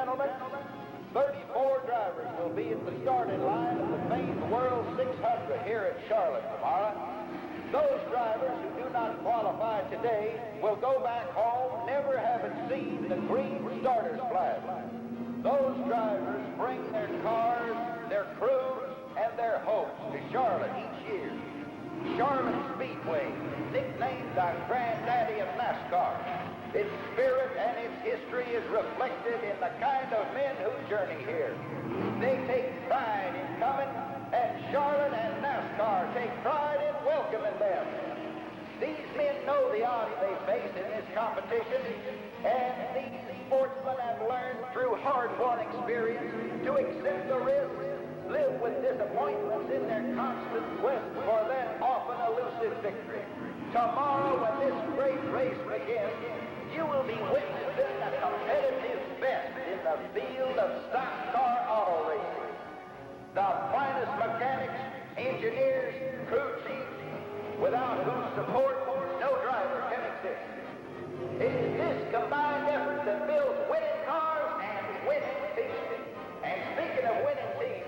gentlemen, 34 drivers will be at the starting line of the famed World 600 here at Charlotte tomorrow. Those drivers who do not qualify today will go back home never having seen the green starter's flag. Those drivers bring their cars, their crews, and their hopes to Charlotte each year. Charlotte Speedway, nicknamed the granddaddy of NASCAR. Its spirit and its history is reflected in the kind of men who journey here. They take pride in coming, and Charlotte and NASCAR take pride in welcoming them. These men know the odds they face in this competition, and these sportsmen have learned through hard-won experience to accept the risks, live with disappointments in their constant quest for that often elusive victory. Tomorrow, when this great race begins, you will be witnessing a competitive best in the field of stock car auto racing. The finest mechanics, engineers, crew chiefs, without whose support no driver can exist. It is this combined effort that builds winning cars and winning teams. And speaking of winning teams,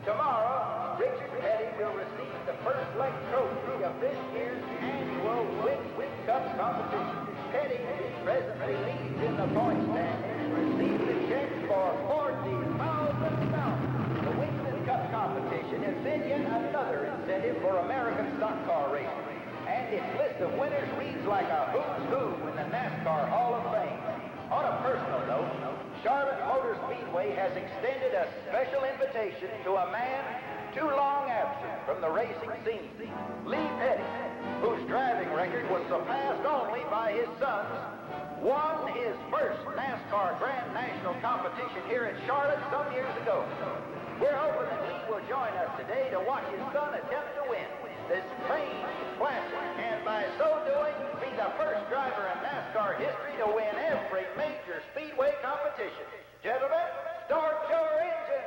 tomorrow, Richard Petty will receive the first leg trophy of this year's annual Win Cup competition. Petty presently leads in the point standings, received a check for $40,000. The Win Cup competition has been yet another incentive for American stock car racing, and its list of winners reads like a who's who in the NASCAR Hall of Fame. On a personal note, Charlotte Motor Speedway has extended a special invitation to a man too long absent from the racing scene, Lee Petty, whose driving record was surpassed only by his sons, won his first NASCAR Grand National competition here at Charlotte some years ago. We're hoping that Lee will join us today to watch his son attempt to win this famed classic, and by so doing, be the first driver in NASCAR history to win every major speedway competition. Gentlemen, start your engine!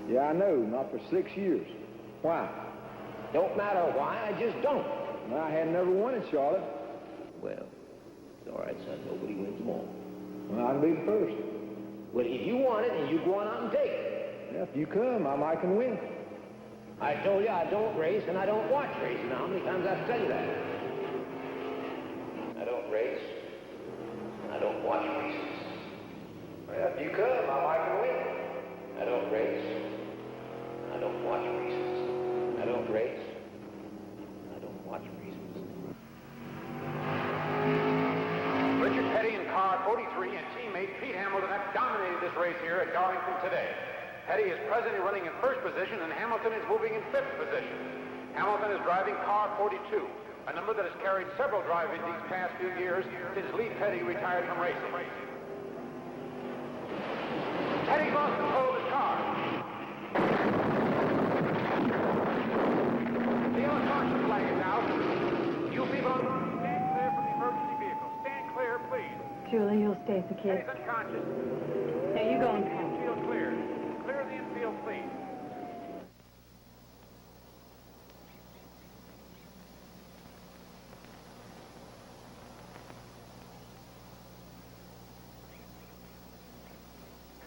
Yeah, I know. Not for 6 years. Why? Don't matter why, I just don't. Well, I had never won at Charlotte. Well, it's all right, son. Nobody wins them all. Well, I can be the first. Well, if you want it, then you go on out and take it. Yeah, if you come, I might can win. I told you I don't race, and I don't watch racing. Now, how many times I have to tell you that? I don't race, and I don't watch races. Well, if you come, I might can win. I don't race. I don't watch races. I don't race. I don't watch races. Richard Petty in car 43 and teammate Pete Hamilton have dominated this race here at Darlington today. Petty is presently running in first position and Hamilton is moving in fifth position. Hamilton is driving car 42, a number that has carried several drive-ins these past few years since Lee Petty retired from racing. Petty lost control of his car. The caution flag is out. You people stand clear from the emergency vehicle. Stand clear, please. Julie, you'll stay with the kids. He's unconscious. Now you go and The infield clear. Clear the infield, please.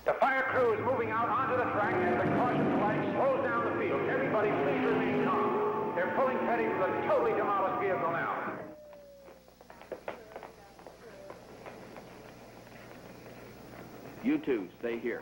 The fire crew is moving out onto the track as the caution flag slows down the field. Everybody please remain calm. They're pulling Petty from the totally demolished vehicle now. You two, stay here.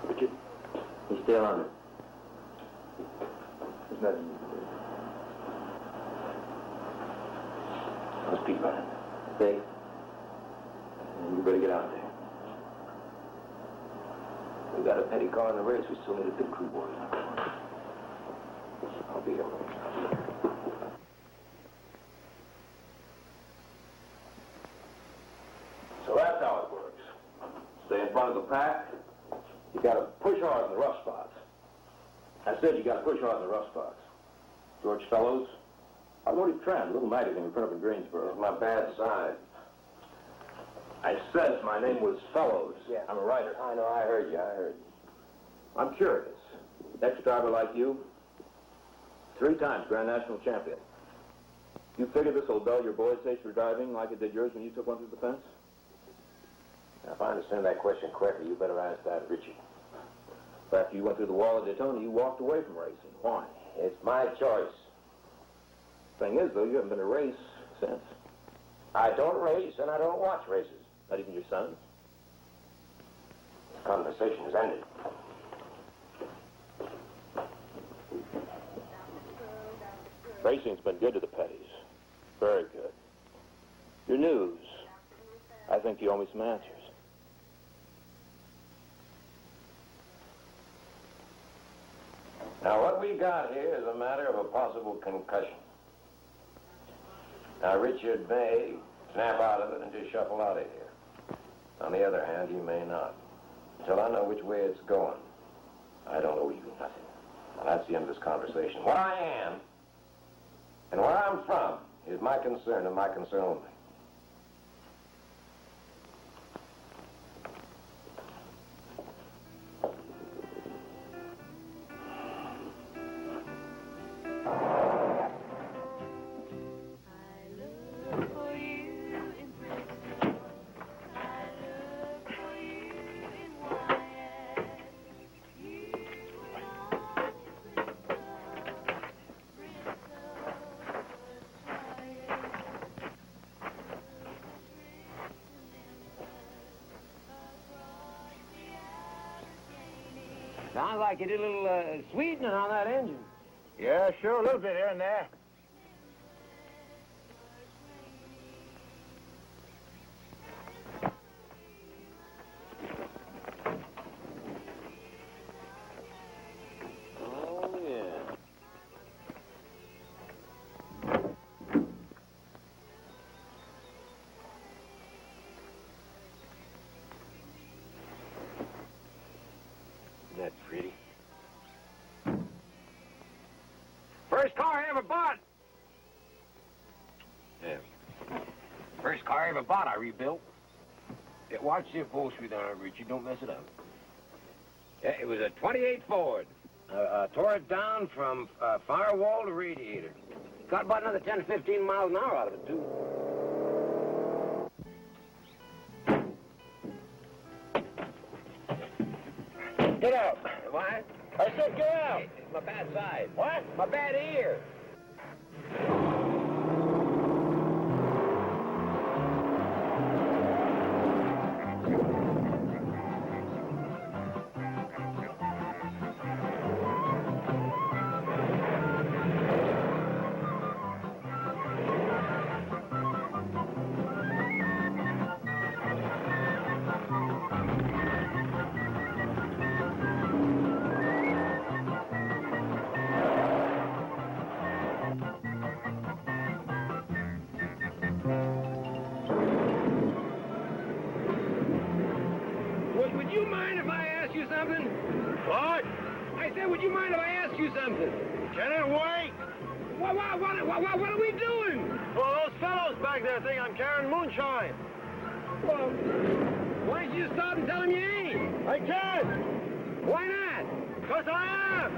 Richard, you stay on it. There's nothing you can do. I'll speak about it. Thanks. And you better get out there. We got a Petty car in the race. We still need a pit crew boy. I'll be here. pack, you got to push hard in the rough spots. I said you got to push hard in the rough spots. George Fellows, Automotive Trend, a little magazine we put up in Greensboro. It's my bad side. I said my name was Fellows. Yeah. I'm a writer. I know, I heard you. I'm curious. Next driver like you, 3 times Grand National champion. You figure this will dull your boys' taste for driving like it did yours when you took one through the fence? Now, if I understand that question correctly, you better ask that Richie. After you went through the wall at Daytona, you walked away from racing. Why? It's my choice. Thing is, though, you haven't been to a race since. I don't race, and I don't watch races. Not even your sons? This conversation has ended. Racing's been good to the Petties. Very good. Your news. I think you owe me some answers. Now, what we got here is a matter of a possible concussion. Now, Richard may snap out of it and just shuffle out of here. On the other hand, he may not. Until I know which way it's going, I don't owe you nothing. Now, that's the end of this conversation. What I am and where I'm from is my concern and my concern only. Sounds like you did a little sweetening on that engine. Yeah, sure, a little bit here and there. Oh, yeah. That's pretty. First car I ever bought. Yeah. First car I ever bought, I rebuilt. Yeah, watch the upholstery there, Richie. Don't mess it up. Yeah, it was a 28 Ford. Tore it down from firewall to radiator. Got about another 10 to 15 miles an hour out of it, too. Get out. What? I said get out. It's my bad side. What? My bad ear. Would you mind if I ask you something? What? I said, would you mind if I ask you something? Can it wait? What are we doing? Well, those fellows back there think I'm carrying moonshine. Well, why don't you stop and tell them you ain't? I can't. Why not? Because I am.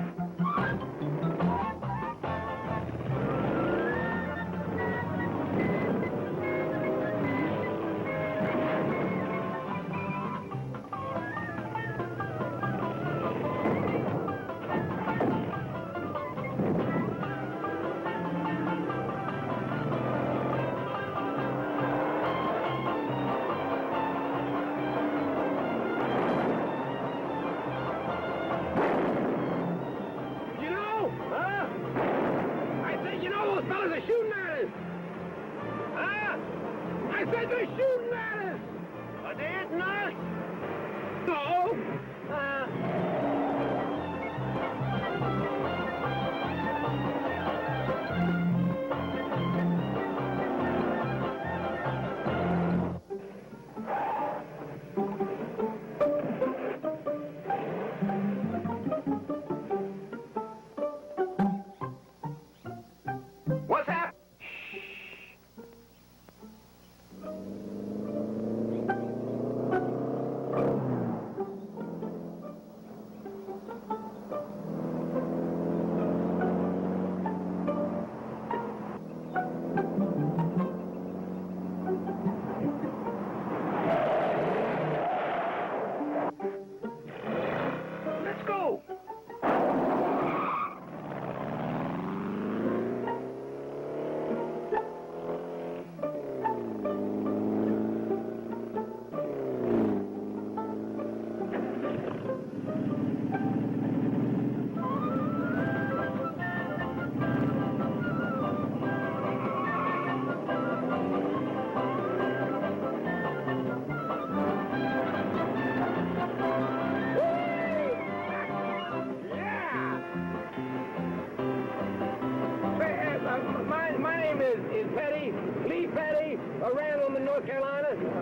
You know? Huh? I said, you know, those fellas are shooting at us. Huh? I said they're shooting at us. Are they hitting us? No.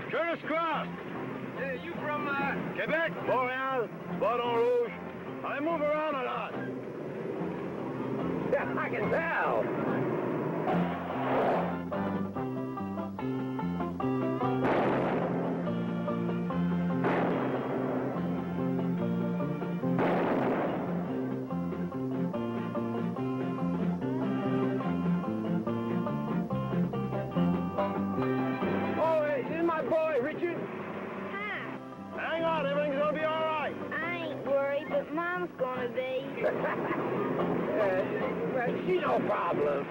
Curtis Cross. You from, Quebec? Montreal, Baton Rouge. I move around a lot. Yeah, I can tell. Oh, hey, this is my boy, Richard. Hi. Hang on, everything's gonna be all right. I ain't worried, but Mom's gonna be. She's no problem.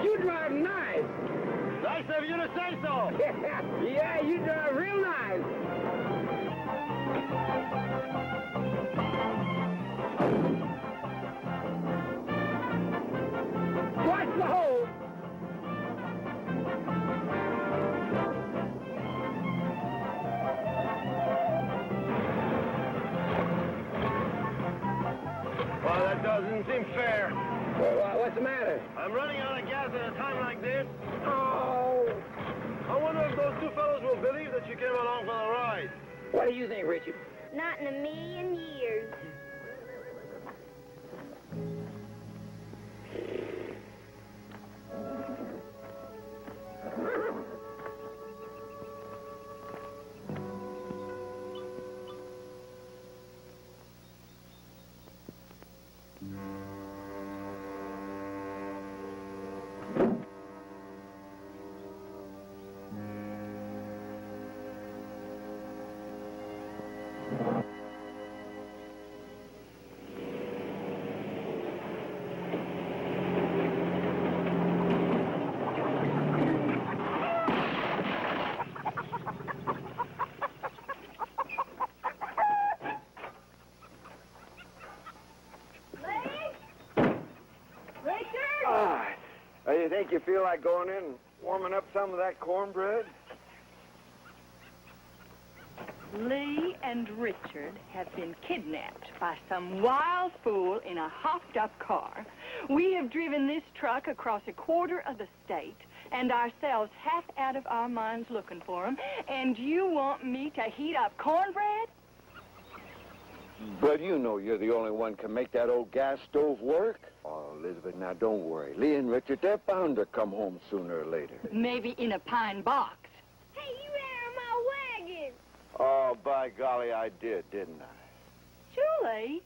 You drive nice. Nice of you to say so. Yeah, you drive real nice. Watch the hole. Well, that doesn't seem fair. Well, what's the matter? I'm running out of gas at a time like this. Oh! I wonder if those two fellows will believe that you came along for the ride. What do you think, Richard? Not in a million years. You think you feel like going in and warming up some of that cornbread? Lee and Richard have been kidnapped by some wild fool in a hopped-up car. We have driven this truck across a quarter of the state and ourselves half out of our minds looking for them, and you want me to heat up cornbread? But you know you're the only one can make that old gas stove work. Oh, Elizabeth, now don't worry. Lee and Richard, they're bound to come home sooner or later. Maybe in a pine box. Hey, you ran my wagon. Oh, by golly, I did, didn't I? Julie,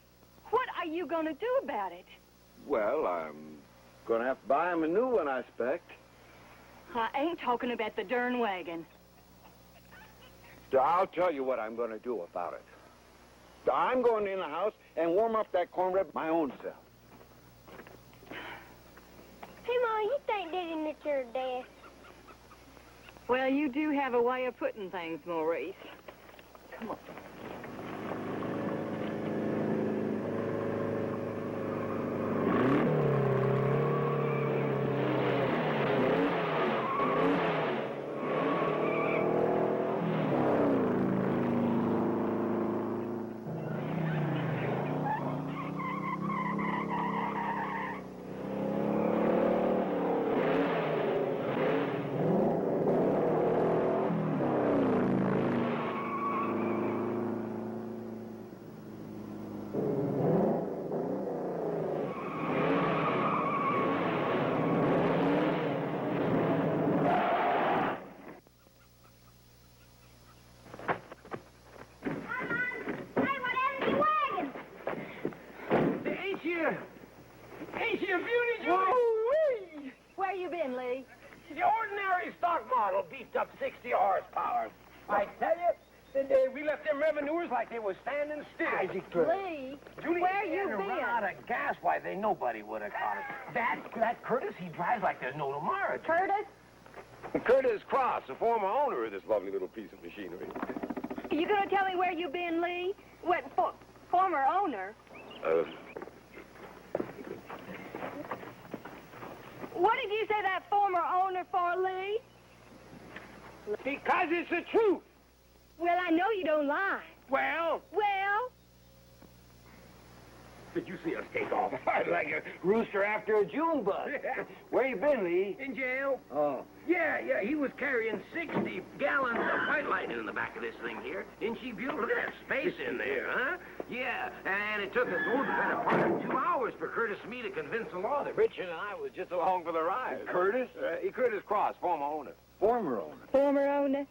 what are you going to do about it? Well, I'm gonna have to buy him a new one, I expect. I ain't talking about the darn wagon. So I'll tell you what I'm gonna do about it. I'm going in the house and warm up that cornbread my own self. Hey, Mom, you think Daddy knit your desk? Well, you do have a way of putting things, Maurice. Come on. model, beefed up 60 horsepower. I tell you, we left them revenuers like they were standing still. Lee, Julie, where you run been? out of gas. Why, nobody would have caught it. That Curtis, he drives like there's no tomorrow. Curtis? Curtis Cross, the former owner of this lovely little piece of machinery. You gonna tell me where you been, Lee? What, former owner? What did you say that former owner for, Lee? Because it's the truth. Well, I know you don't lie. Well, Well, did you see us take off? Like a rooster after a June bug. Where you been, Lee? In jail. Oh. Yeah, he was carrying 60 gallons of white lightning in the back of this thing here. Isn't she beautiful? Look at that space in there, huh? Yeah, and it took us the better part of 2 hours for Curtis and me to convince the law that Richard and I was just along for the ride. Curtis? Curtis Cross, former owner. Former owner. former owner?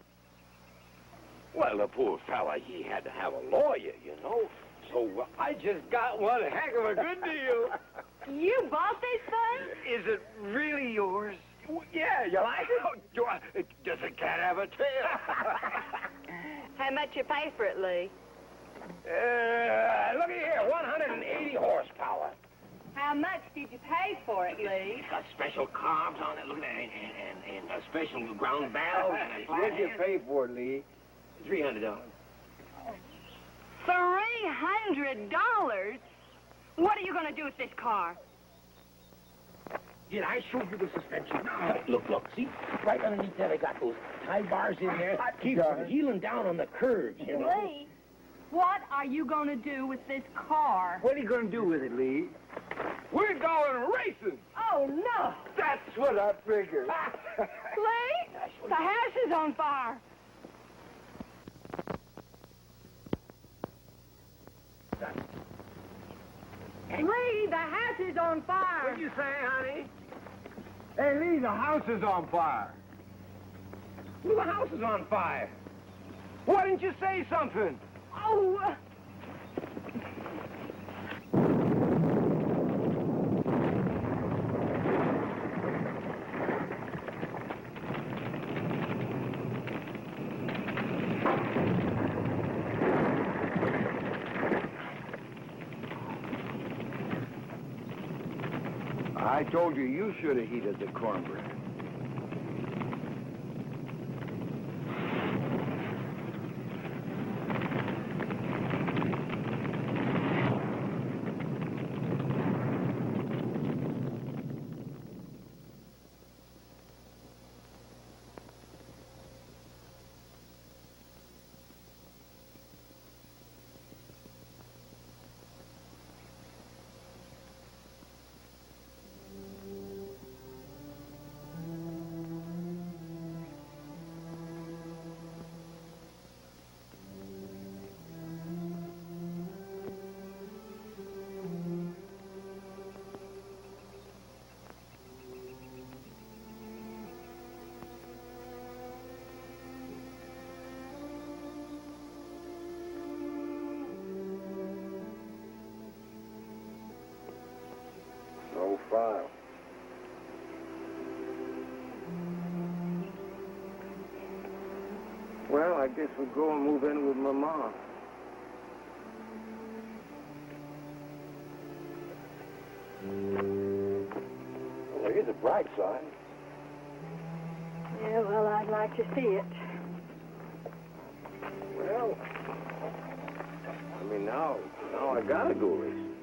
Well, the poor fella, he had to have a lawyer, you know. So I just got one heck of a good deal. You bought this thing? Is it really yours? Yeah, you like it? Does a cat have a tail? How much you pay for it, Lee? Look at here, 180 horsepower. How much did you pay for it, Lee? It's got special carbs on it, look at that, and a special ground valve. What'd you pay for it, Lee? $300. $300? What are you going to do with this car? Did I show you the suspension? Look, see? Right underneath that, I got those tie bars in there. Keep heeling down on the curves, you know. Lee, what are you going to do with this car? What are you going to do with it, Lee? We're going racing. Oh, no. That's what I figured. Lee, the house is on fire. Lee, the house is on fire. What'd you say, honey? Hey, Lee, the house is on fire. Well, the house is on fire. Why didn't you say something? Oh, I told you should have heated the cornbread. No file. Well, I guess we'll go and move in with my mom. Well, there is a bright side. yeah, well, I'd like to see it. Well, I mean, now I gotta go racing.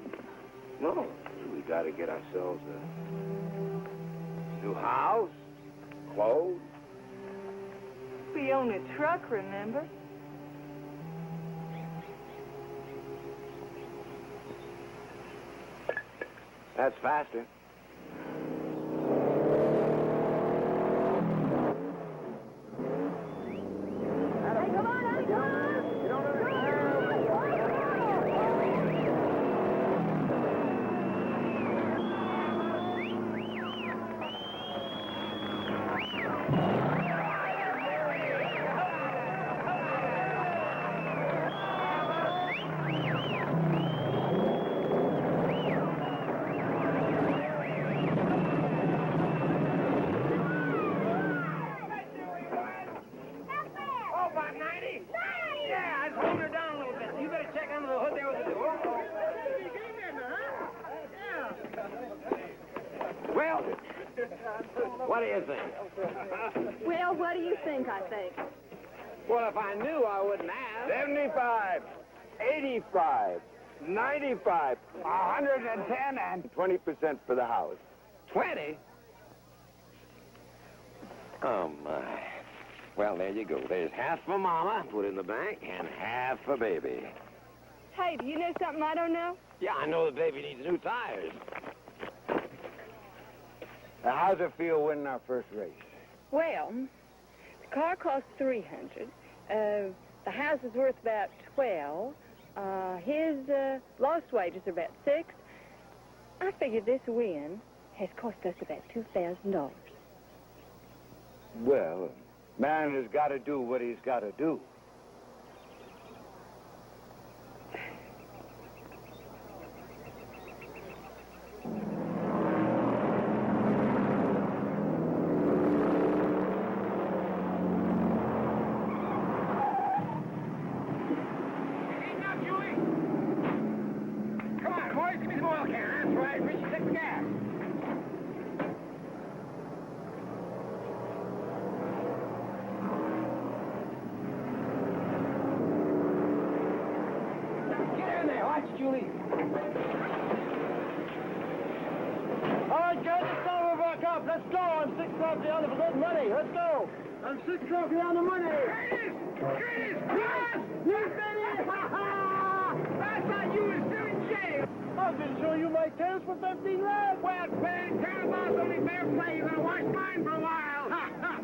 No, we gotta get ourselves a new house, clothes. We own a truck, remember? That's faster. Well, what do you think? Well, what do you think, I think? Well, if I knew, I wouldn't ask. 75, 85, 95, 110, and 20% for the house. 20? Oh, my. Well, there you go. There's half for Mama, put in the bank, and half for Baby. Hey, do you know something I don't know? Yeah, I know the baby needs new tires. Now, how's it feel winning our first race? Well, the car cost $300. The house is worth about $12. His lost wages are about $6. I figure this win has cost us about $2,000. Well, man has got to do what he's got to do. Come on, boys, give me some oil can. That's right, Richie, take the gas. Get in there, watch it, Julie. All right, guys, it's time to back up. Let's go. I'm 6 trophy on for good money. Let's go. I'm 6 trophy on the money. Curtis! Curtis! Yes! You did it! Ha ha! I thought you were still in jail. I'm going to show you my tails for 15 laps. Well, Ben, Turnabout's only fair play. You're going to watch mine for a while. Ha, ha.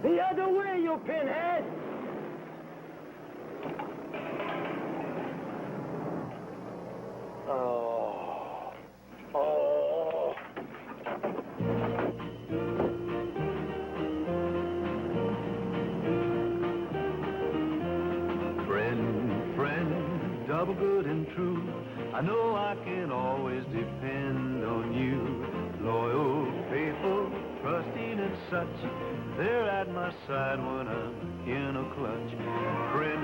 The other way, you pinhead. Oh. Oh. Friend, double good and true. I know I can always depend on you. Loyal, faithful, trusting and such. They're at my side when I'm in a clutch. Friend,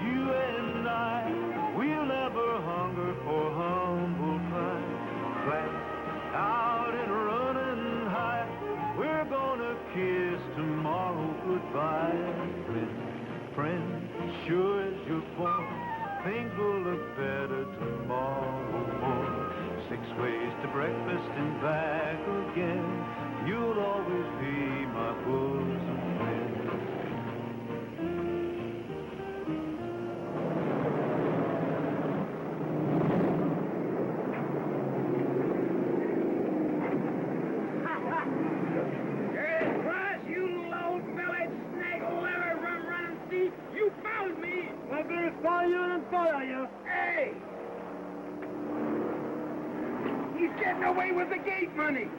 you and I, we'll never hunger for humble pie. Flat out and running high, we're gonna kiss tomorrow goodbye. Friend, sure as you're born, things will look better tomorrow morning. 6 ways to breakfast and back again. You'll always be my bosom friend. Curtis Cross, you little old-bellied snake, liver, rum-running thief. You found me. I'm going to follow you and follow you. Hey! He's getting away with the gate money.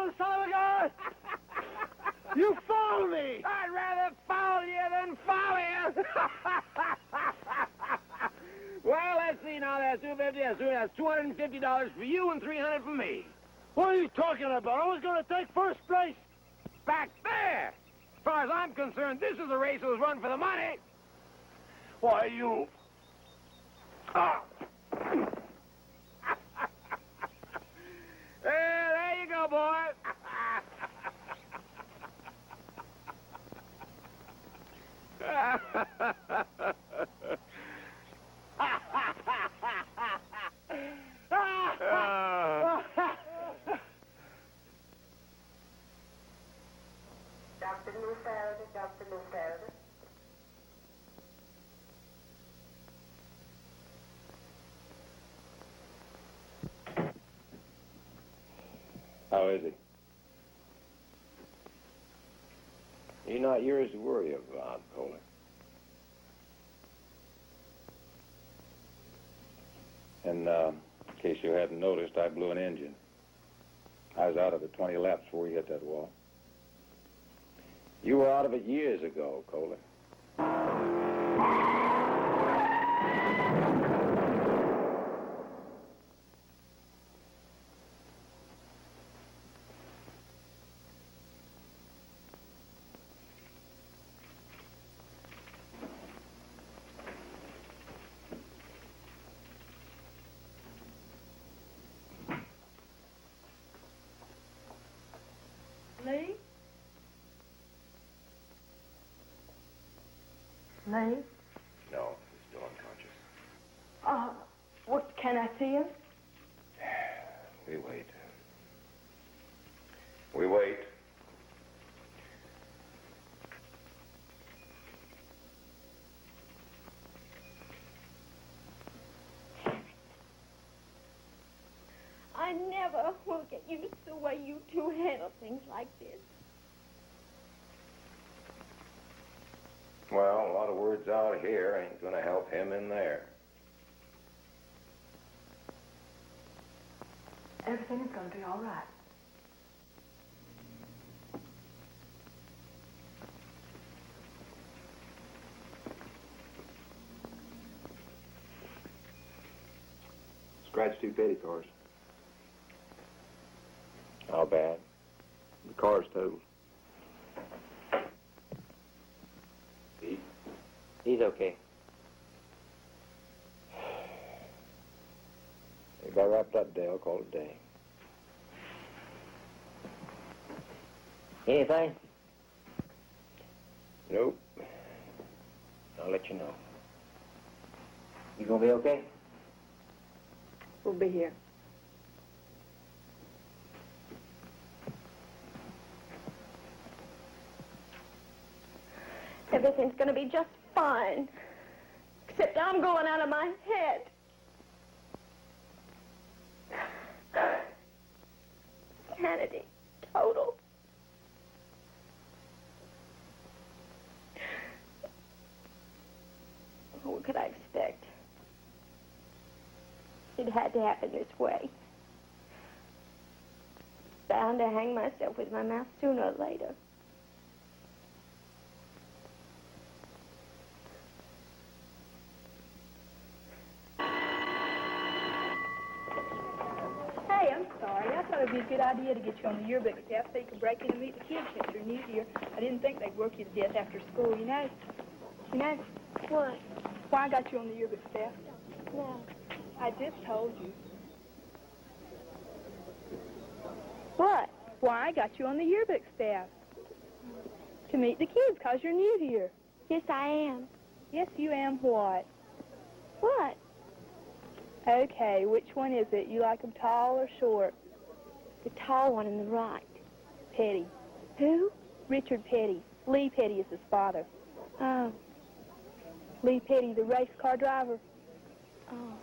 little son of a gun! You fooled me! I'd rather foul you than follow you. Well, let's see now. That's $250. That's $250 for you and $300 for me. What are you talking about? I was going to take first place. Back there. As far as I'm concerned, this is a race that was run for the money. Why, you... There you go, boy. Dr. Newfelder, Dr. Newfelder. How is he? He's not yours to worry about, Kohler. And, in case you hadn't noticed, I blew an engine. I was out of it 20 laps before we hit that wall. You were out of it years ago, Kohler. Lee? Lee? No, he's still unconscious. What, can I see him? We wait. We wait. I never will get used to the way you two handle things like this. Well, a lot of words out here ain't gonna help him in there. Everything is going to be all right. Scratched 2 petty cars. How bad? The car's totaled. He's okay. We got wrapped up, Dale. Call it a day. Anything? Nope. I'll let you know. You gonna be okay? We'll be here. Everything's going to be just fine. Except I'm going out of my head. Sanity. Total. What could I expect? It had to happen this way. Bound to hang myself with my mouth sooner or later. Hey, I'm sorry. I thought it'd be a good idea to get you on the yearbook staff so you could break in and meet the kids since you're new here. I didn't think they'd work you to death after school, you know. You know What? why I got you on the yearbook staff? No. I just told you. What? Why I got you on the yearbook staff. To meet the kids, 'cause you're new here. Yes, I am. Yes, you am what? What? Okay, which one is it? You like them tall or short? The tall one on the right. Petty. Who? Richard Petty. Lee Petty is his father. Oh. Lee Petty, the race car driver. Oh.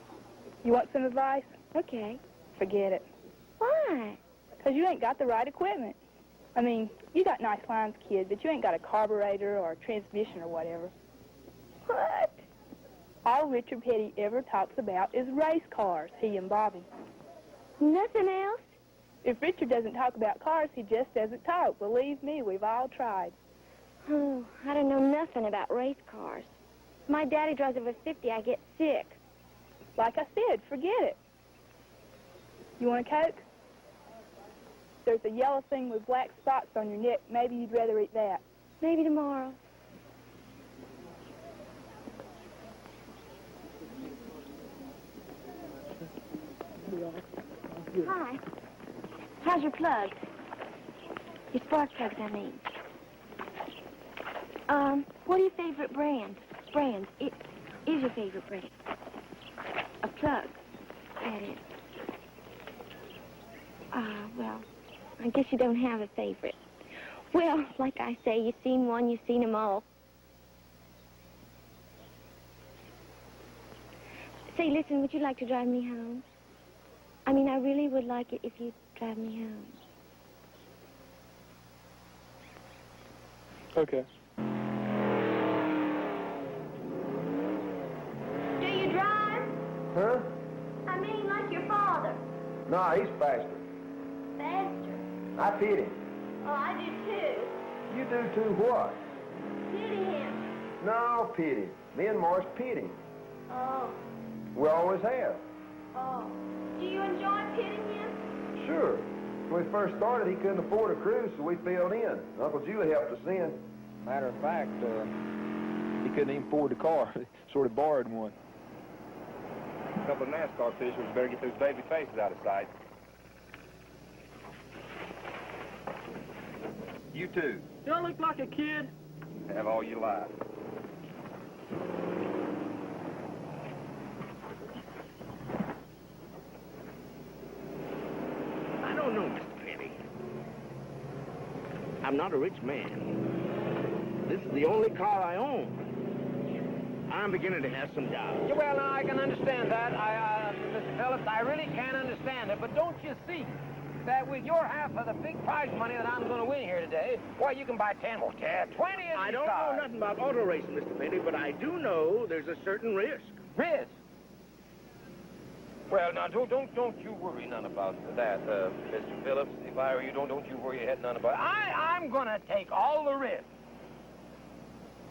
You want some advice? Okay. Forget it. Why? 'Cause you ain't got the right equipment. I mean, you got nice lines, kid, but you ain't got a carburetor or a transmission or whatever. What? All Richard Petty ever talks about is race cars, he and Bobby. Nothing else? If Richard doesn't talk about cars, he just doesn't talk. Believe me, we've all tried. Oh, I don't know nothing about race cars. If my daddy drives over 50, I get sick. Like I said, forget it. You want a Coke? There's a yellow thing with black spots on your neck. Maybe you'd rather eat that. Maybe tomorrow. Hi. How's your plugs? Your spark plugs, I mean. What are your favorite brands? It is your favorite brand. A plug, that is. Well, I guess you don't have a favorite. Well, like I say, you've seen one, you've seen them all. Say, listen, would you like to drive me home? I mean, I really would like it if you'd drive me home. Okay. Do you drive? Huh? I mean, like your father. No, he's faster. Faster. I pity him. Oh, I do too. You do too what? Pity him. No, pity. Me and Morris pity him. Oh. We always have. Oh. Do you enjoy pitting him? Sure. When we first started, he couldn't afford a cruise, so we filled in. Uncle Julie helped us in. Matter of fact, he couldn't even afford the car. Sort of borrowed one. A couple of NASCAR officials better get those baby faces out of sight. You too. Do I look like a kid? Have all your life. I don't know, Mr. Petty. I'm not a rich man. This is the only car I own. I'm beginning to have some doubts. Yeah, well, now, I can understand that. Mr. Phillips, I really can understand it. But don't you see that with your half of the big prize money that I'm going to win here today, why, you can buy 10 more, 20 of these I don't cars. know nothing about auto racing, Mr. Petty, but I do know there's a certain risk. Risk? Well, now, don't you worry none about that, Mr. Phillips. If I were you, don't you worry your head none about it. I'm going to take all the risk.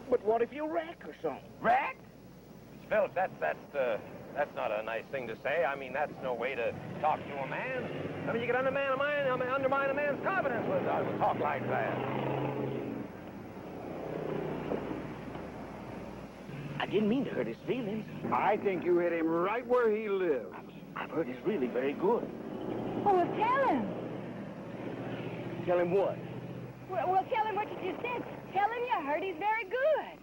But what if you wreck or something? Wreck? Mr. Phillips, that's not a nice thing to say. I mean, that's no way to talk to a man. I mean, you can undermine a man's confidence with talk like that. I didn't mean to hurt his feelings. I think you hit him right where he lives. I've heard he's really very good. Oh, well, tell him. Tell him what? Well, tell him what you just said. Tell him you heard he's very good.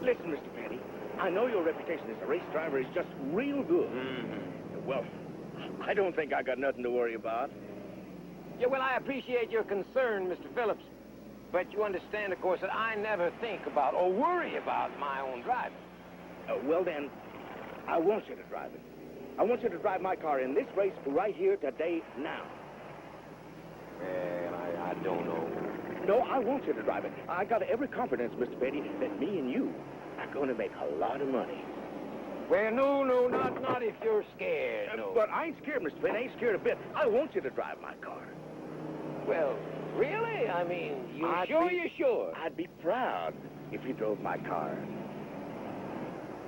Listen, Mr. Petty, I know your reputation as a race driver is just real good. Well, I don't think I got nothing to worry about. Yeah, well, I appreciate your concern, Mr. Phillips. But you understand, of course, that I never think about or worry about my own driving. Well, then, I want you to drive it. I want you to drive my car in this race right here, today, now. Well, I don't know. No, I want you to drive it. I got every confidence, Mr. Petty, that me and you are going to make a lot of money. Well, no, not if you're scared, no. But I ain't scared, Mr. Petty. I ain't scared a bit. I want you to drive my car. Well, really? I mean, you're sure? I'd be proud if you drove my car.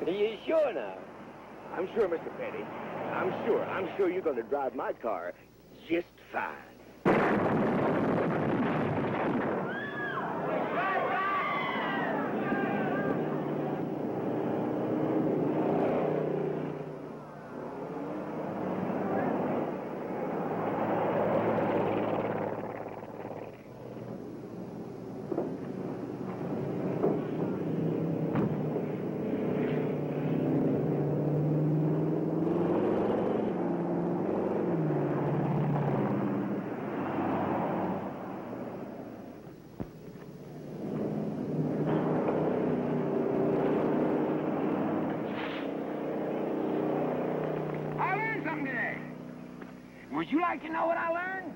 Are you sure now? I'm sure, Mr. Petty. I'm sure. I'm sure you're going to drive my car just fine. Would you like to know what I learned?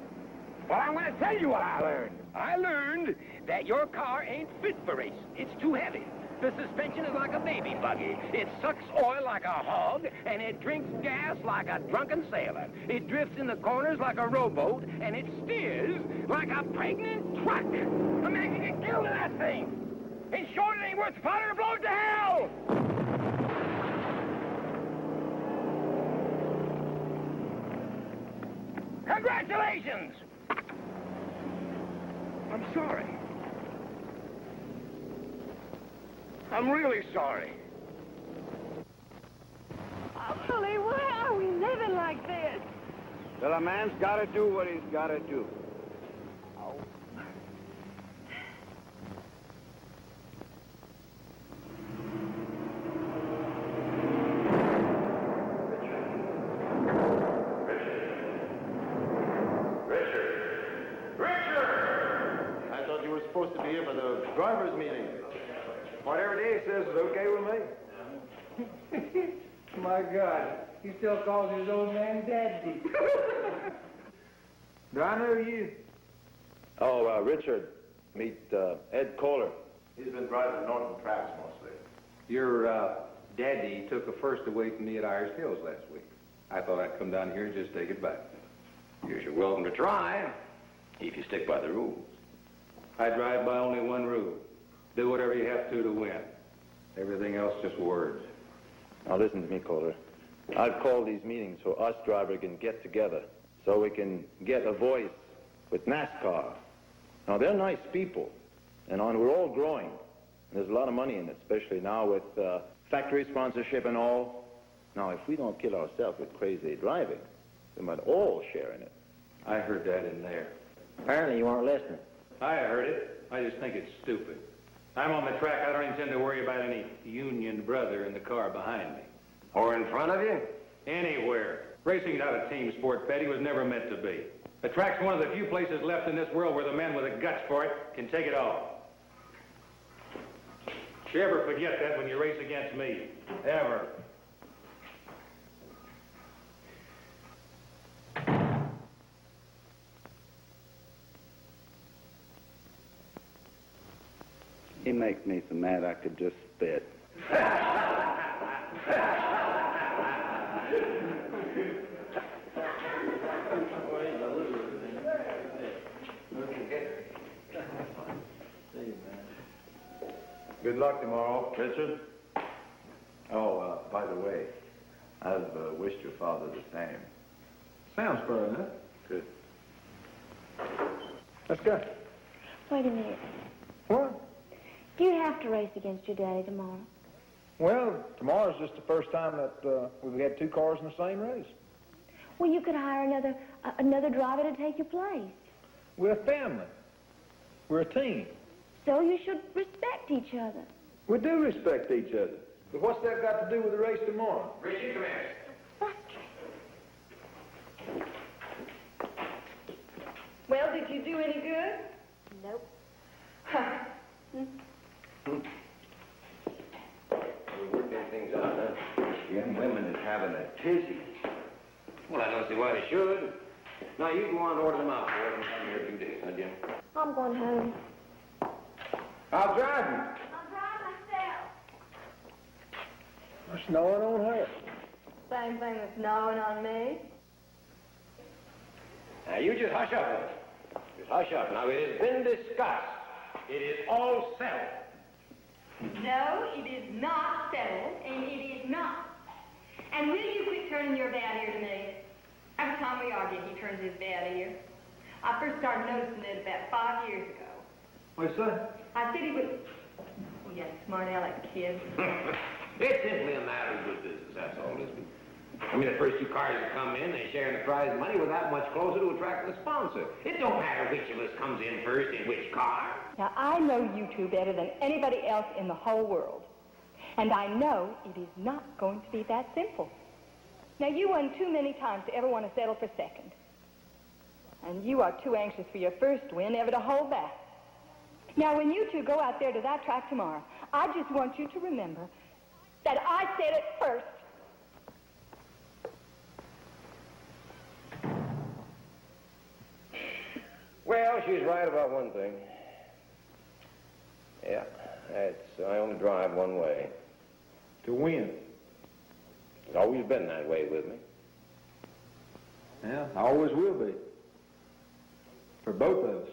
Well, I'm going to tell you what I learned. I learned that your car ain't fit for racing. It's too heavy. The suspension is like a baby buggy. It sucks oil like a hog, and it drinks gas like a drunken sailor. It drifts in the corners like a rowboat, and it steers like a pregnant truck. A man can get killed in that thing. In short, it ain't worth the powder to blow it to hell. Congratulations! I'm sorry. I'm really sorry. Oh, Billy, why are we living like this? Well, a man's got to do what he's got to do. I thought you were supposed to be here for the drivers' meeting. Whatever Dave says is okay with me. My God, he still calls his old man Daddy. Do I know you? Oh, Richard. Meet Ed Kohler. He's been driving the Norton tracks mostly. Your daddy took a first away from me at Irish Hills last week. I thought I'd come down here and just take it back. You're welcome to try, if you stick by the rules. I drive by only one rule. Do whatever you have to win. Everything else just words. Now listen to me, Kohler. I've called these meetings so us drivers can get together, so we can get a voice with NASCAR. Now, they're nice people, and we're all growing. There's a lot of money in it, especially now with factory sponsorship and all. Now, if we don't kill ourselves with crazy driving, we might all share in it. I heard that in there. Apparently you weren't listening. I heard it. I just think it's stupid. I'm on the track. I don't intend to worry about any union brother in the car behind me. Or in front of you? Anywhere. Racing's not a team sport, Petty. Was never meant to be. The track's one of the few places left in this world where the man with the guts for it can take it all. You ever forget that when you race against me? Ever. He makes me so mad I could just spit. Good luck tomorrow, Richard. Oh, by the way, I've wished your father the same. Sounds fair enough. Good. Let's go. Wait a minute. What? Do you have to race against your daddy tomorrow? Well, tomorrow's just the first time that we've had two cars in the same race. Well, you could hire another driver to take your place. We're a family. We're a team. So you should respect each other. We do respect each other. But what's that got to do with the race tomorrow? Richard, come here. Well, did you do any good? Nope. We're working things out, huh? Young women is having a tizzy. Well, I don't see why they should. Now, you go on and order them out for them. Come here 2 days, huh, Jim? I'm going home. I'll drive you. I'll drive myself. It's snowing on her. Same thing as gnawing on me. Now, you just hush up, woman. Just hush up. Now, it has been discussed. It is all settled. No, it is not settled, and it is not. And will you quit turning your bad ear to me? Every time we argue, he turns his bad ear. I first started noticing it about 5 years ago. What's that? I said he was... Oh, yeah, smart aleck kid. It's simply a matter of good business, that's all, Lisbon. I mean, the first two cars that come in, they share in the prize money. We're that much closer to attracting a sponsor. It don't matter which of us comes in first in which car. Now, I know you two better than anybody else in the whole world. And I know it is not going to be that simple. Now, you won too many times to ever want to settle for second. And you are too anxious for your first win ever to hold back. Now, when you two go out there to that track tomorrow, I just want you to remember that I said it first. Well, she's right about one thing. Yeah, I only drive one way. To win. It's always been that way with me. Yeah, I always will be. For both of us.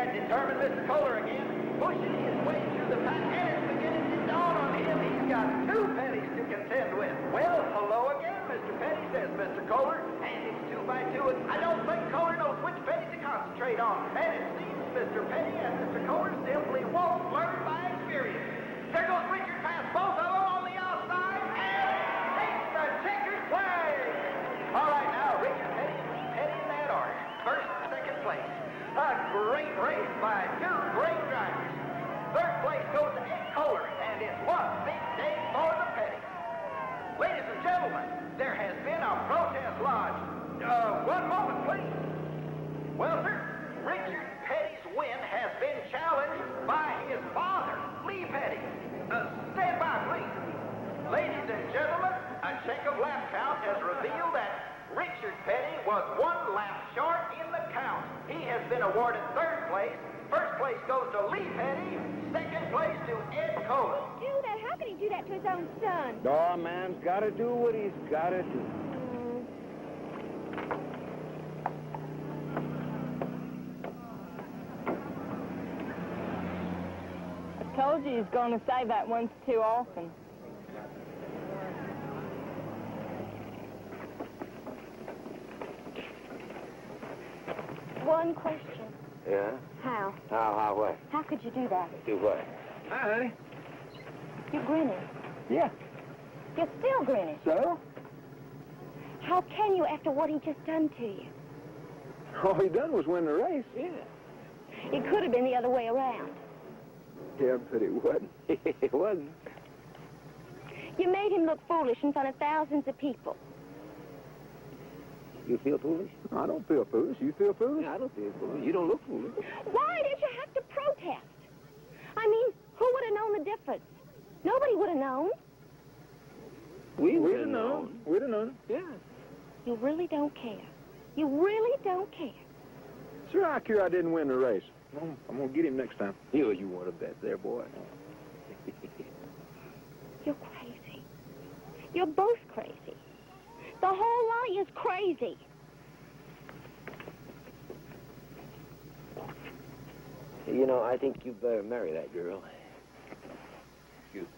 Determined Mr. Kohler again, pushing his way through the pack, and it's beginning to dawn on him he's got two Pettys to contend with. Well, hello again, Mr. Petty, says Mr. Kohler, and it's 2 by 2. I don't think Kohler knows which Petty to concentrate on, and it seems Mr. Petty and Mr. Kohler simply won't learn by experience. There goes Richard past both of them on the outside, and takes the checkered flag. All right, now, Richard Petty and Lee Petty in that order. First and second place. A great race by two great drivers. Third place goes to Ed Kohler, and it's one big day for the Petty. Ladies and gentlemen, there has been a protest lodged. One moment, please. Well, sir, Richard Petty's win has been challenged by his father, Lee Petty. Stand by, please. Ladies and gentlemen, a check of lap count has revealed that Richard Petty was 1 lap short in the count. He has been awarded third place. First place goes to Lee Petty. Second place to Ed Kohler. Do that? How can he do that to his own son? Oh, man's got to do what he's got to do. I told you he's going to say that once too often. One question. Yeah? How? How what? How could you do that? Do what? Hi, honey. You're grinning. Yeah. You're still grinning. So? How can you after what he just done to you? All he done was win the race. Yeah. It could have been the other way around. Yeah, but it wasn't. It wasn't. You made him look foolish in front of thousands of people. You feel foolish? I don't feel foolish. You feel foolish? I don't feel foolish. You don't look foolish. Why did you have to protest? I mean, who would have known the difference? Nobody would have known. We'd have known. We'd have known. Yeah. You really don't care. You really don't care. Sure, I care I didn't win the race. I'm going to get him next time. You want to bet there, boy. You're crazy. You're both crazy. The whole lot of you is crazy. You know, I think you better marry that girl. Excuse me.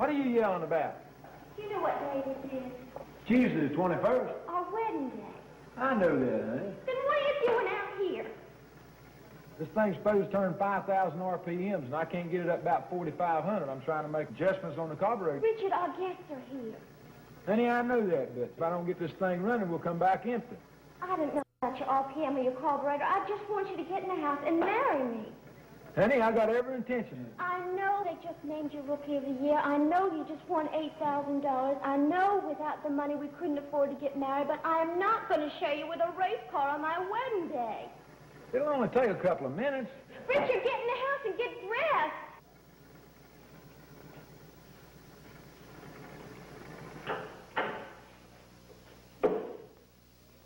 What are you yelling about? You know what day this is? Tuesday the 21st. Our wedding day. I know that, honey. Then what are you doing out here? This thing's supposed to turn 5,000 RPMs, and I can't get it up about 4,500. I'm trying to make adjustments on the carburetor. Richard, our guests are here. Honey, I know that, but if I don't get this thing running, we'll come back empty. I don't know about your RPM or your carburetor. I just want you to get in the house and marry me. Honey, I got every intention of it. I know they just named you Rookie of the Year. I know you just won $8,000. I know without the money we couldn't afford to get married, but I am not going to show you with a race car on my wedding day. It'll only take a couple of minutes. Richard, get in the house and get dressed.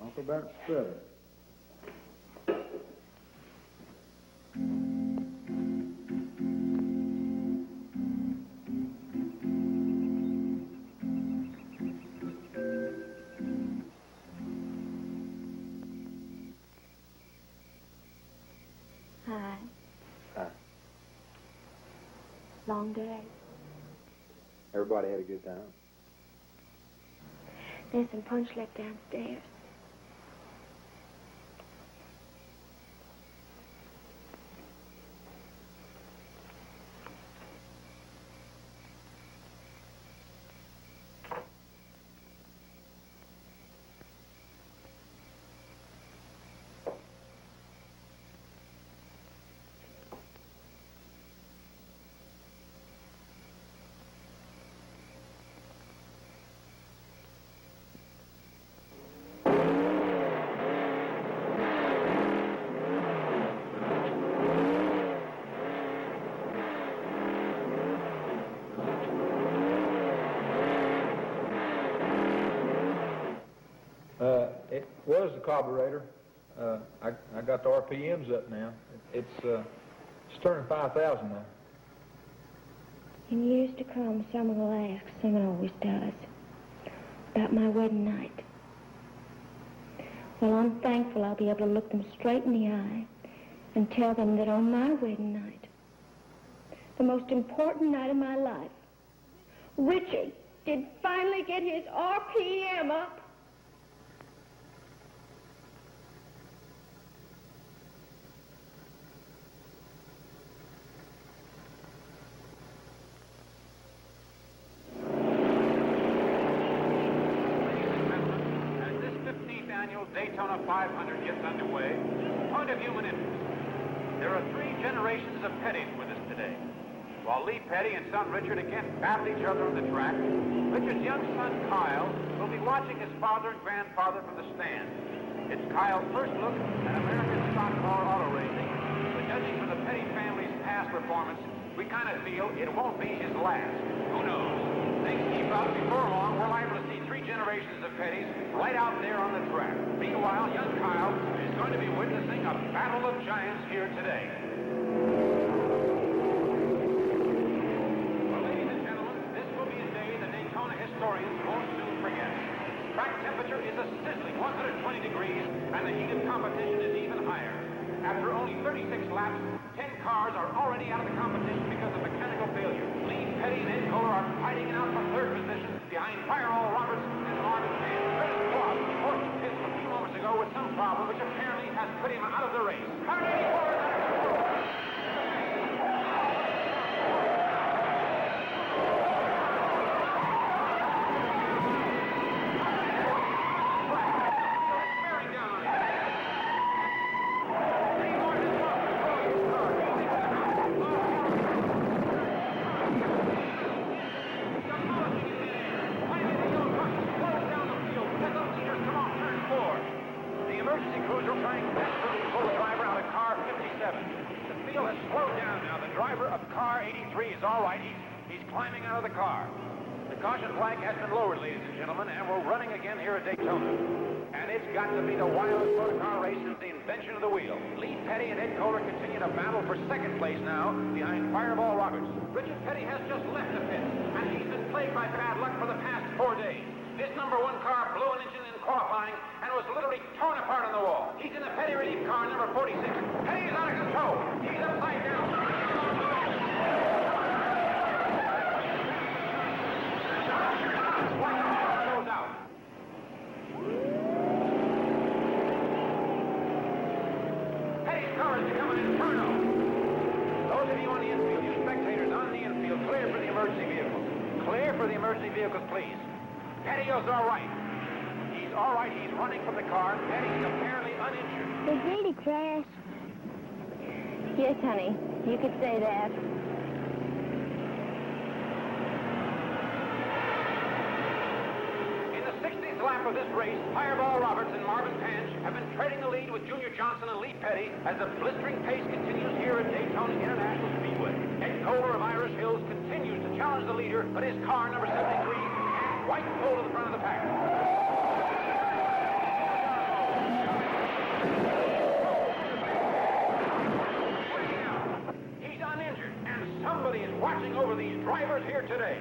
Uncle Bert's brother. Hi. Long day. Everybody had a good time. There's some punch left downstairs. It was the carburetor. I got the RPMs up now. It's turning 5,000 now. In years to come, someone will ask, someone always does, about my wedding night. Well, I'm thankful I'll be able to look them straight in the eye and tell them that on my wedding night, the most important night of my life, Richard did finally get his RPM up. Daytona 500 gets underway. Point of human interest. There are 3 generations of Pettys with us today. While Lee Petty and son Richard again battle each other on the track, Richard's young son Kyle will be watching his father and grandfather from the stand. It's Kyle's first look at American stock car auto racing, but judging from the Petty family's past performance, we kind of feel it won't be his last. Who knows? Things keep up. Before long, we're liable to see 3 generations of Pettys right out there on the track. Meanwhile, young Kyle is going to be witnessing a battle of giants here today. Well, ladies and gentlemen, this will be a day the Daytona historians won't soon forget. Track temperature is a sizzling 120 degrees, and the heat of competition is even higher. After only 36 laps, 10 cars are already out of the competition because of mechanical failure. Lee Petty and Ed Kohler are fighting it out for 3rd position behind Fireball Roberts and Marvin Mann. Curtis Klopp forced to pit a few moments ago with some problem which apparently has put him out of the race. Car 84 is out of control. Daytona. And it's got to be the wildest motor car race since the invention of the wheel. Lee Petty and Ed Kohler continue to battle for 2nd place now behind Fireball Roberts. Richard Petty has just left the pit, and he's been plagued by bad luck for the past 4 days. This number 1 car blew an engine in qualifying and was literally torn apart on the wall. He's in the Petty relief car number 46. Petty is out of control. He's upside down. those of you on the infield, you spectators on the infield, clear for the emergency vehicles. Clear for the emergency vehicles, please. Petty is all right. He's all right. He's running from the car. Petty's apparently uninjured. Did Grady crash? Yes, honey. You could say that. In the 60th lap of this race, Fireball Roberts and Marvin Panch have been trading the lead with Junior Johnson and Lee Petty as the blistering pace continues here at Daytona International Speedway. Ed Kohler of Irish Hills continues to challenge the leader, but his car, number 73, can't quite pull to the front of the pack. Somebody is watching over these drivers here today.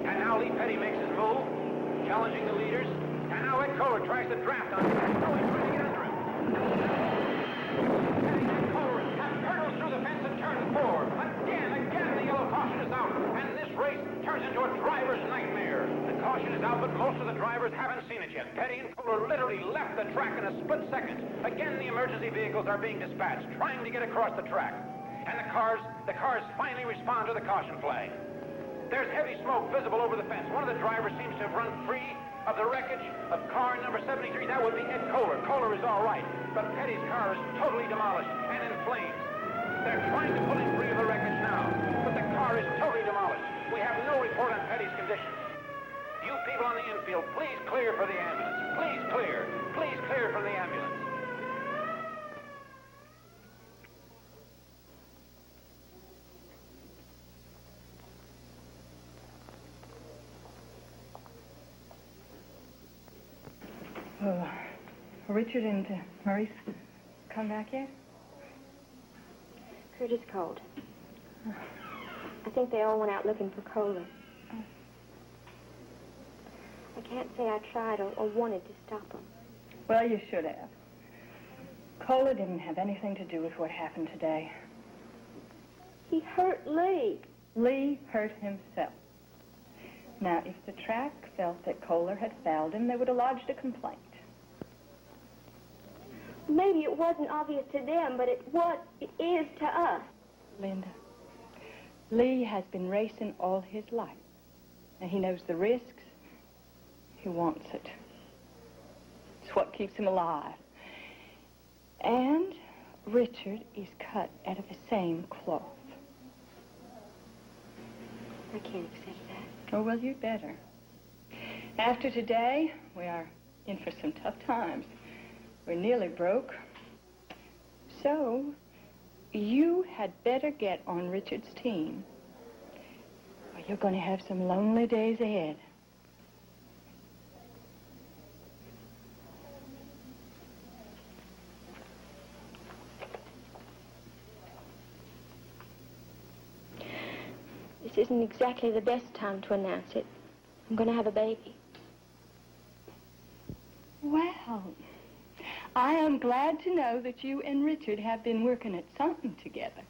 And now Lee Petty makes his move, challenging the leaders. And now Ed Kohler tries to draft on him. Oh, he's trying to get under him. Petty and Kohler have hurdled through the fence and turned forward. Again, the yellow caution is out. And this race turns into a driver's nightmare. The caution is out, but most of the drivers haven't seen it yet. Petty and Kohler literally left the track in a split second. Again, the emergency vehicles are being dispatched, trying to get across the track. And the cars finally respond to the caution flag. There's heavy smoke visible over the fence. One of the drivers seems to have run free of the wreckage of car number 73. That would be Ed Kohler. Kohler is all right, but Petty's car is totally demolished and in flames. They're trying to pull him free of the wreckage now, but the car is totally demolished. We have no report on Petty's condition. You people on the infield, please clear for the ambulance. Please clear. Please clear from the ambulance. Well, Richard and Maurice come back yet? Kurt is cold. I think they all went out looking for Kohler. I can't say I tried or wanted to stop them. Well, you should have. Kohler didn't have anything to do with what happened today. He hurt Lee. Lee hurt himself. Now, if the track felt that Kohler had fouled him, they would have lodged a complaint. Maybe it wasn't obvious to them, but it is to us. Linda, Lee has been racing all his life. And he knows the risks. He wants it. It's what keeps him alive. And Richard is cut out of the same cloth. I can't accept that. Oh, well, you'd better. After today, we are in for some tough times. We're nearly broke. So, you had better get on Richard's team, or you're going to have some lonely days ahead. This isn't exactly the best time to announce it. I'm going to have a baby. Well, I am glad to know that you and Richard have been working at something together.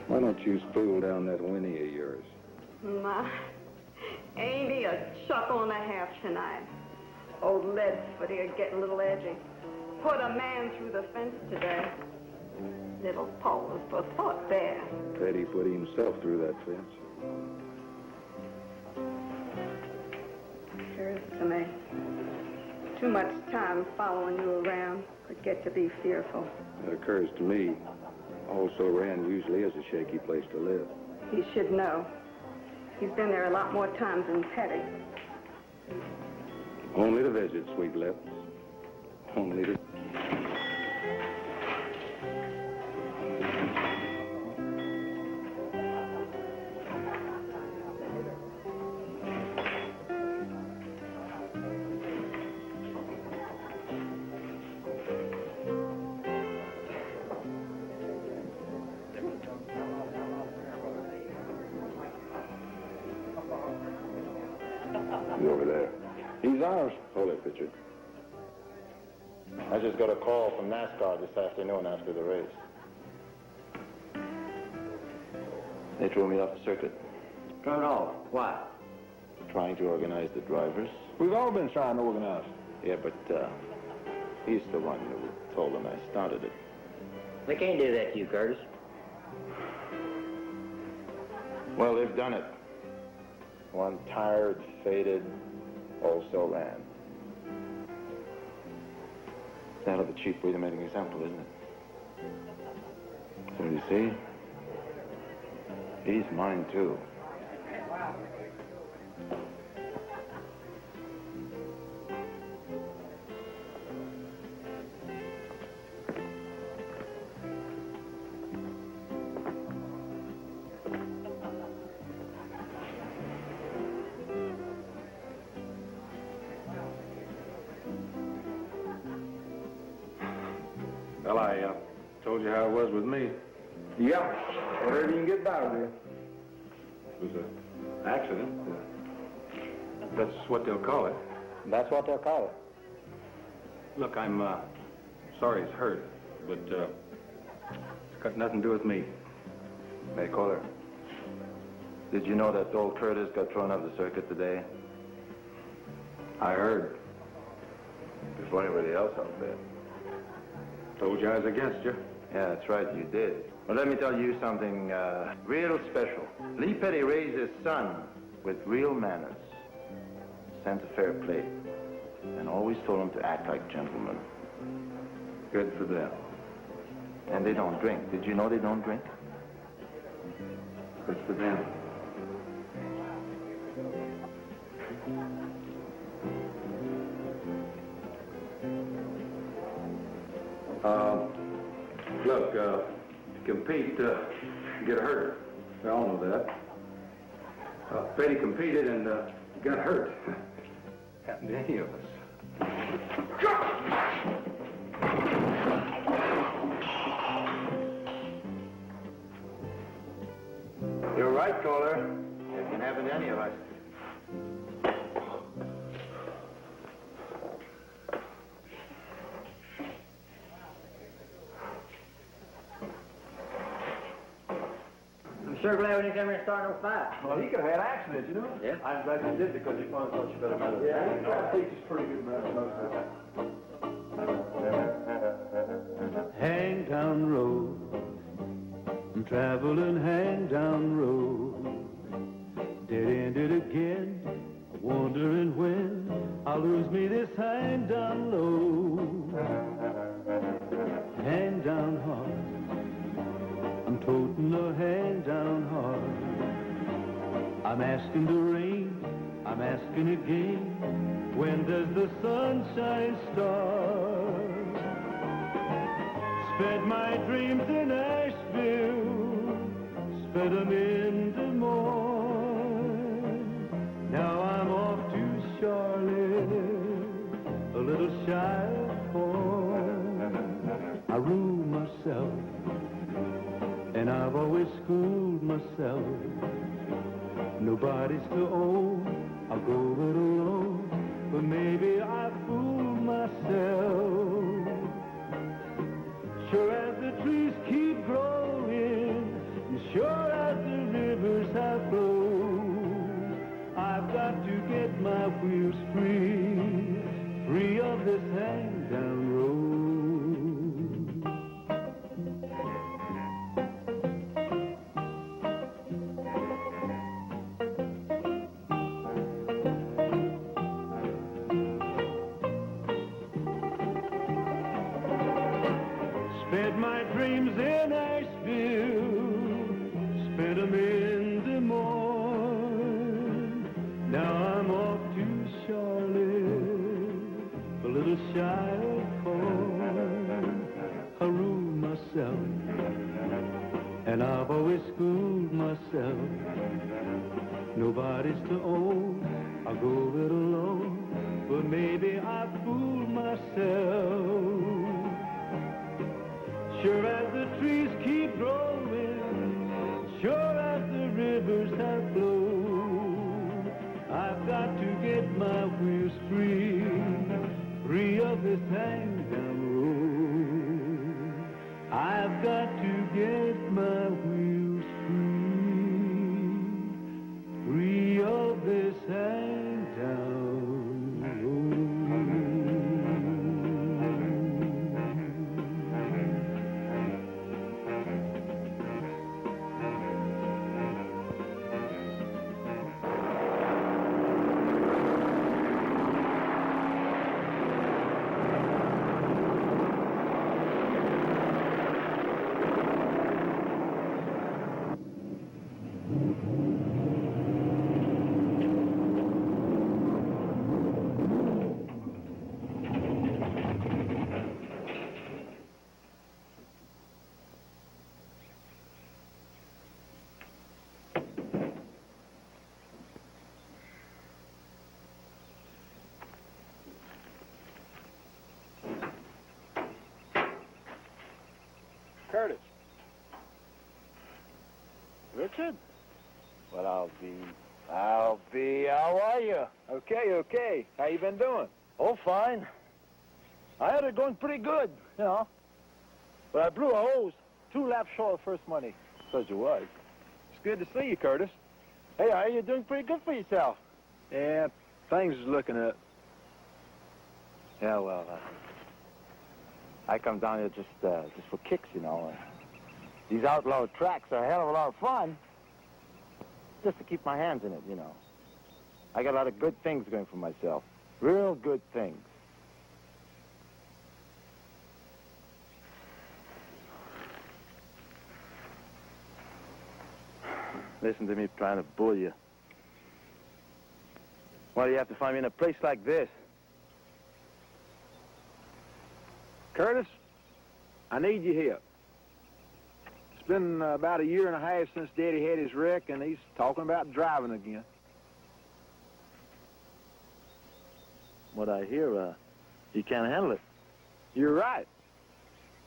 Why don't you spool down that Winnie of yours? My, ain't he a chuckle and a half tonight? Old Leadfoot here getting a little edgy. Put a man through the fence today. Little pause for thought there. Petty put himself through that fence. Sure is to me. Too much time following you around could get to be fearful. That occurs to me. Also, Rand usually is a shaky place to live. He should know. He's been there a lot more times than Petty. Only to visit, sweet lips. Only to... You over there. He's ours. Hold it, Richard. I just got a call from NASCAR this afternoon after the race. They threw me off the circuit. Thrown off. Why? Trying to organize the drivers. We've all been trying to organize. Yeah, but he's the one who told them I started it. They can't do that to you, Curtis. Well, they've done it. One tired, faded, also ran. It's out of the cheap way to make an example, isn't it? So you see, he's mine too. Well, I told you how it was with me. Yeah, whatever you can get by with. It was an accident. That's what they'll call it. That's what they'll call it. Look, I'm sorry it's hurt, but it's got nothing to do with me. Hey, Kohler, did you know that old Curtis got thrown off the circuit today? I heard. Before anybody else out there. Told you I was against you. Yeah, that's right, you did. Well, let me tell you something real special. Lee Petty raised his son with real manners, sense of fair play, and always told him to act like gentlemen. Good for them. And they don't drink. Did you know they don't drink? Good for them. Look, to compete, get hurt. We all know that. Petty competed and got hurt. Happened to any of us. You're right, Kohler. It can happen to any of us. I'm sure glad we didn't come here and start no fight. Well, he could have had accidents, you know? Yeah. I'm glad you did because you probably thought you better know. Yeah, I think he's pretty good man most of the time. Hangtown Road, I'm traveling Hangtown Road, dead-ended again, wondering when I'll lose me this hang-down low. Hang down hard, I'm toting a hang-down hard. I'm asking the rain, I'm asking again, when does the sunshine start? Spent my dreams in Asheville, spent them in Des Moines. Now I'm off to Charlotte, a little shy of home. I rule myself, and I've always schooled myself. Nobody's to own, I'll go it alone, but maybe I fooled myself. Sure as the trees keep growing, and sure as the rivers have flowed, I've got to get my wheels free, free of this hang-down road. Spent my dreams in Asheville, spent them in Des Moines. Now I'm off to Charlotte, a little shy of home. I rule myself, and I've always schooled myself. Nobody's to own, I'll go it alone, but maybe I fooled myself. Sure as the trees keep growing, sure as the rivers have flowed, I've got to get my wheels free, free of this hang-down road. I've got to get my wheels free. Curtis. Richard? Well, I'll be, how are you? Okay. How you been doing? Oh, fine. I had it going pretty good, you know. But I blew a hose 2 laps short of first money. Such a was. It's good to see you, Curtis. Hey, you're doing pretty good for yourself. Yeah, things is looking up. Yeah, well, I come down here just for kicks, you know. These outlaw tracks are a hell of a lot of fun. Just to keep my hands in it, you know. I got a lot of good things going for myself. Real good things. Listen to me trying to bull you. Why do you have to find me in a place like this? Curtis, I need your help. It's been about 1.5 years since Daddy had his wreck, and he's talking about driving again. What I hear, he can't handle it. You're right.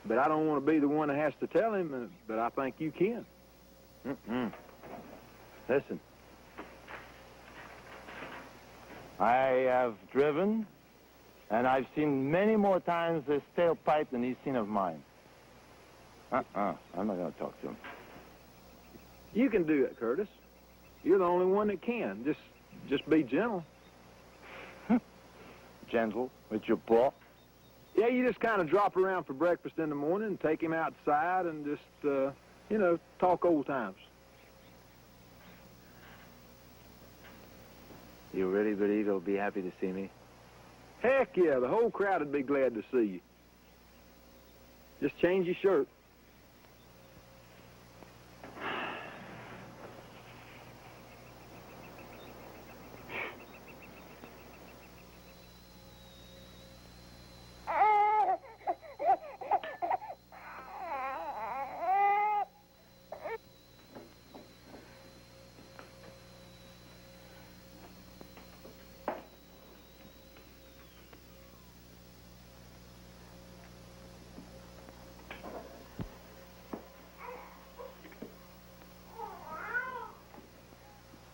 But I don't want to be the one that has to tell him, but I think you can. Listen. I have driven, and I've seen many more times his tailpipe than he's seen of mine. I'm not going to talk to him. You can do it, Curtis. You're the only one that can. Just be gentle. Gentle with your paw? Yeah, you just kind of drop around for breakfast in the morning and take him outside and just, you know, talk old times. You really believe he'll be happy to see me? Heck yeah, the whole crowd would be glad to see you. Just change your shirt.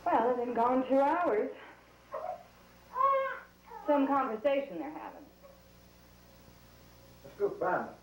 Well, they've been gone 2 hours. Some conversation they're having. Let's go find them.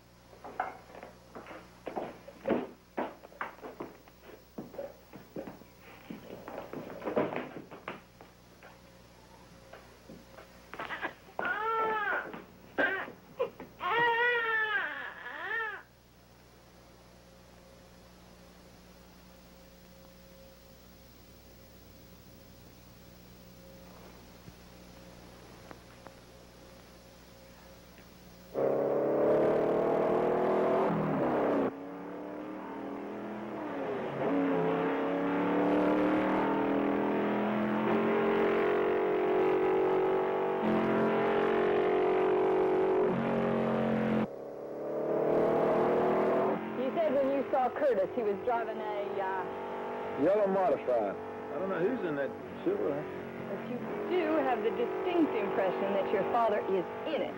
Curtis, he was driving a, Yellow modified. I don't know who's in that silver. But you do have the distinct impression that your father is in it.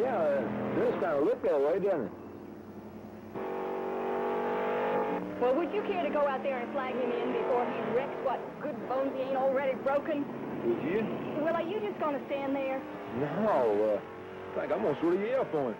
Yeah, it does kind of look that way, doesn't it? Well, would you care to go out there and flag him in before he wrecks what good bones he ain't already broken? Would you? Well, are you just going to stand there? No, I think I'm going to sort of yell for him.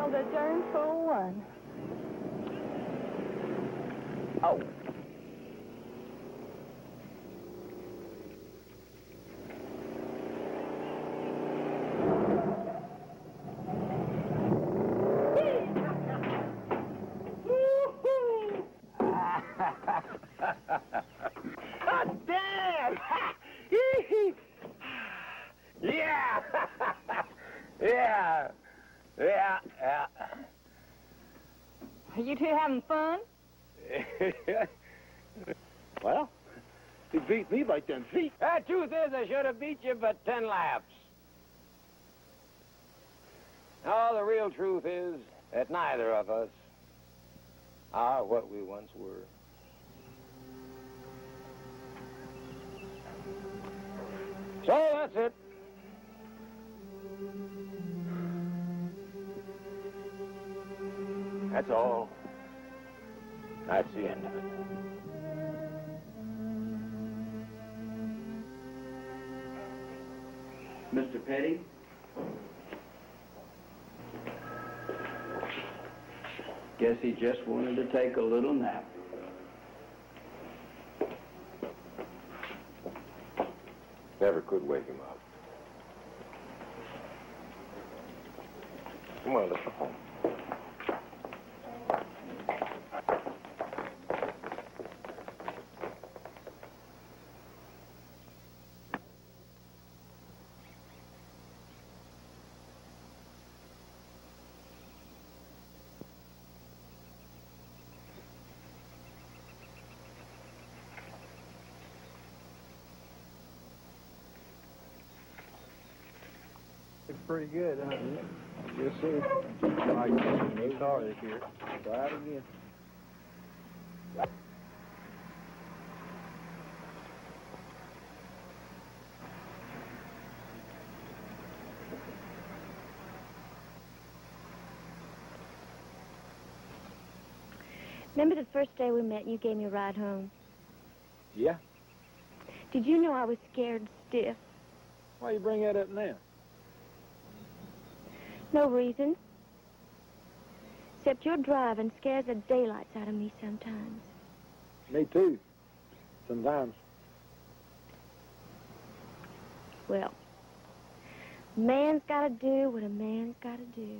The darn fool one. Oh. Yeah. Are you two having fun? Well, he beat me by 10 feet. The truth is, I should have beat you by 10 laps. No, the real truth is that neither of us are what we once were. So that's it. That's all. That's the end of it. Mr. Petty? Guess he just wanted to take a little nap. Never could wake him up. Come on, let's go home. It's pretty good, huh? Yes, sir. All right, no car this year. Try it again. Remember the first day we met and you gave me a ride home? Yeah? Did you know I was scared stiff? Why you bring that up now? No reason. Except your driving scares the daylights out of me sometimes. Me too. Sometimes. Well, a man's got to do what a man's got to do.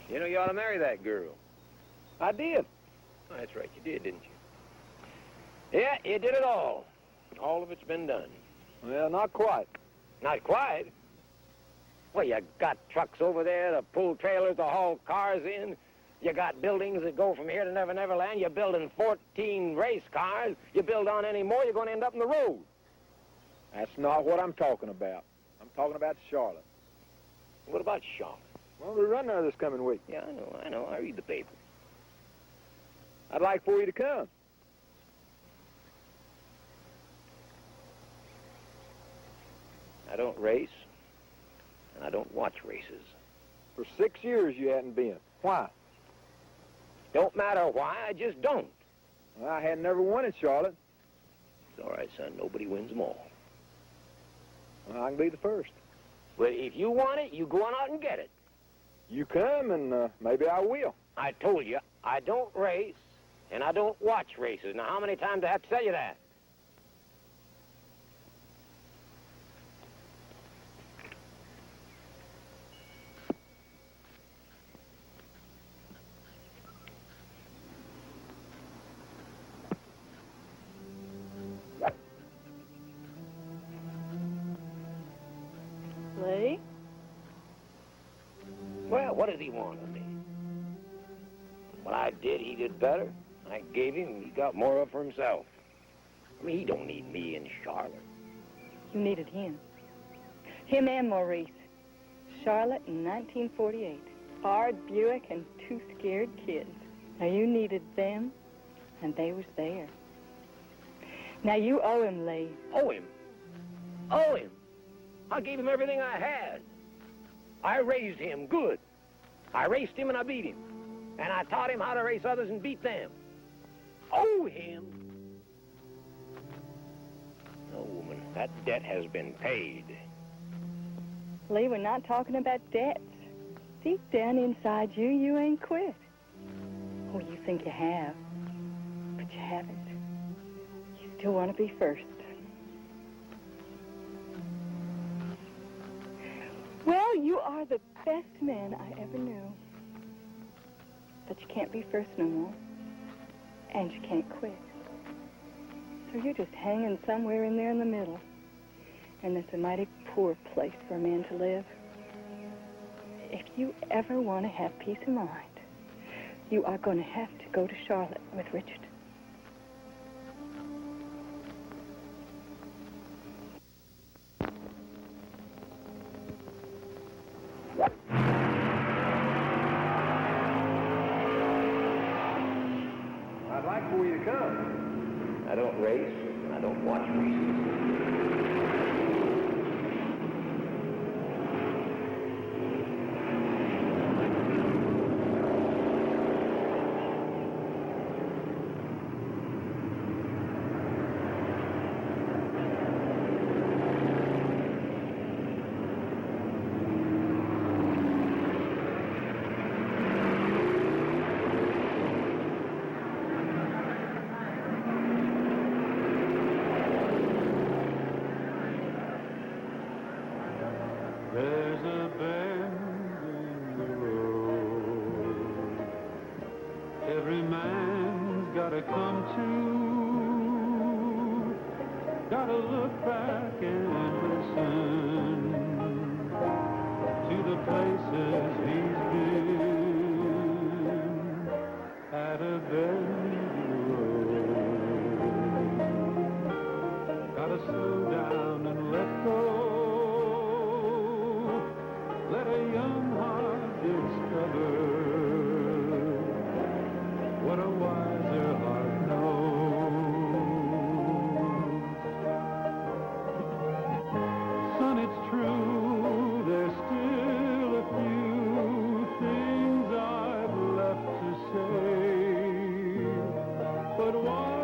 You know, you ought to marry that girl. I did. Oh, that's right, you did, didn't you? Yeah, you did it all. All of it's been done. Well, not quite. Not quite? Well, you got trucks over there to pull trailers to haul cars in. You got buildings that go from here to Never Never Land. You're building 14 race cars. You build on any more, you're going to end up in the road. That's not what I'm talking about. I'm talking about Charlotte. What about Charlotte? Well, we run there this coming week. Yeah, I know. I read the paper. I'd like for you to come. I don't race, and I don't watch races. For 6 years you hadn't been. Why? Don't matter why, I just don't. Well, I had never won in Charlotte. It's all right, son. Nobody wins them all. Well, I can be the first. Well, if you want it, you go on out and get it. You come, and maybe I will. I told you, I don't race, and I don't watch races. Now, how many times do I have to tell you that? Lee? Well, what does he want of me? What I did, he did better. I gave him, he got more of for himself. I mean, he don't need me in Charlotte. You needed him. Him and Maurice. Charlotte in 1948. Ard Buick and 2 scared kids. Now, you needed them, and they was there. Now, you owe him, Lee. Owe him? Owe him? I gave him everything I had. I raised him good. I raced him and I beat him. And I taught him how to race others and beat them. Owe him? No, woman, that debt has been paid. Lee, we're not talking about debts. Deep down inside you, you ain't quit. Oh, you think you have. But but you haven't. You still want to be first. Well, you are the best man I ever knew. But you can't be first no more. And you can't quit. So you're just hanging somewhere in there in the middle. And that's a mighty poor place for a man to live. If you ever want to have peace of mind, you are going to have to go to Charlotte with Richard. I'd like for you to come. I don't race, and I don't watch races. There's a bend in the road. Every man's gotta come to. Gotta look back and listen to the places he's been. At a bend in the road. Gotta slow down and let go. Let a young heart discover what a wiser heart knows. Son, it's true, there's still a few things I've left to say, but why?